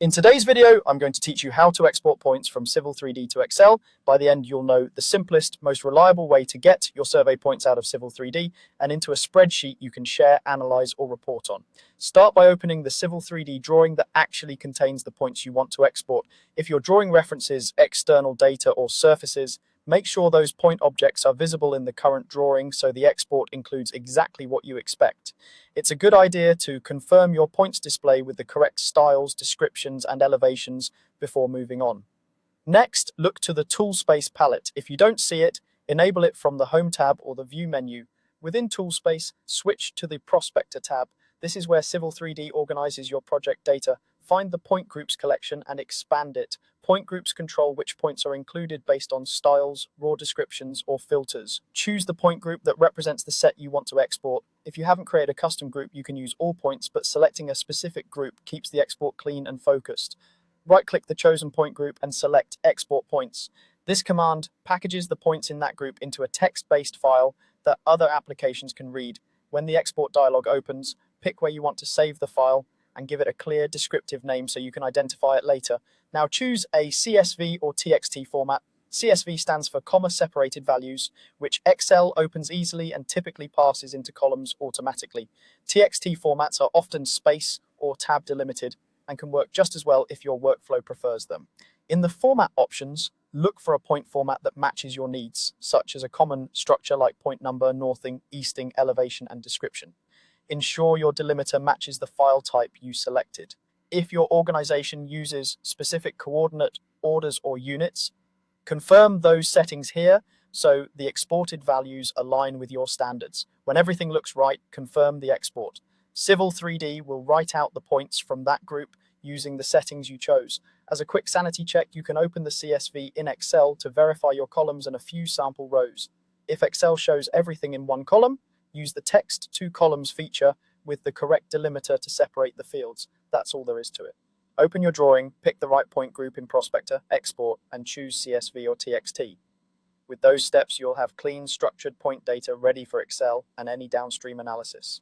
In today's video, I'm going to teach you how to export points from Civil 3D to Excel. By the end, you'll know the simplest, most reliable way to get your survey points out of Civil 3D and into a spreadsheet you can share, analyze, or report on. Start by opening the Civil 3D drawing that actually contains the points you want to export. If your drawing references external data or surfaces, make sure those point objects are visible in the current drawing so the export includes exactly what you expect. It's a good idea to confirm your points display with the correct styles, descriptions, and elevations before moving on. Next, look to the Toolspace palette. If you don't see it, enable it from the Home tab or the View menu. Within Toolspace, switch to the Prospector tab. This is where Civil 3D organizes your project data. Find the point groups collection and expand it. Point groups control which points are included based on styles, raw descriptions, or filters. Choose the point group that represents the set you want to export. If you haven't created a custom group, you can use all points, but selecting a specific group keeps the export clean and focused. Right-click the chosen point group and select Export Points. This command packages the points in that group into a text-based file that other applications can read. When the export dialog opens, pick where you want to save the file and give it a clear descriptive name so you can identify it later. Now choose a CSV or TXT format. CSV stands for comma-separated values, which Excel opens easily and typically passes into columns automatically. TXT formats are often space or tab delimited and can work just as well if your workflow prefers them. In the format options, look for a point format that matches your needs, such as a common structure like point number, northing, easting, elevation, and description. Ensure your delimiter matches the file type you selected. If your organization uses specific coordinate orders or units, confirm those settings here so the exported values align with your standards. When everything looks right, confirm the export. Civil 3D will write out the points from that group using the settings you chose. As a quick sanity check, you can open the CSV in Excel to verify your columns and a few sample rows. If Excel shows everything in one column, use the Text to Columns feature with the correct delimiter to separate the fields. That's all there is to it. Open your drawing, pick the right point group in Prospector, export, and choose CSV or TXT. With those steps, you'll have clean, structured point data ready for Excel and any downstream analysis.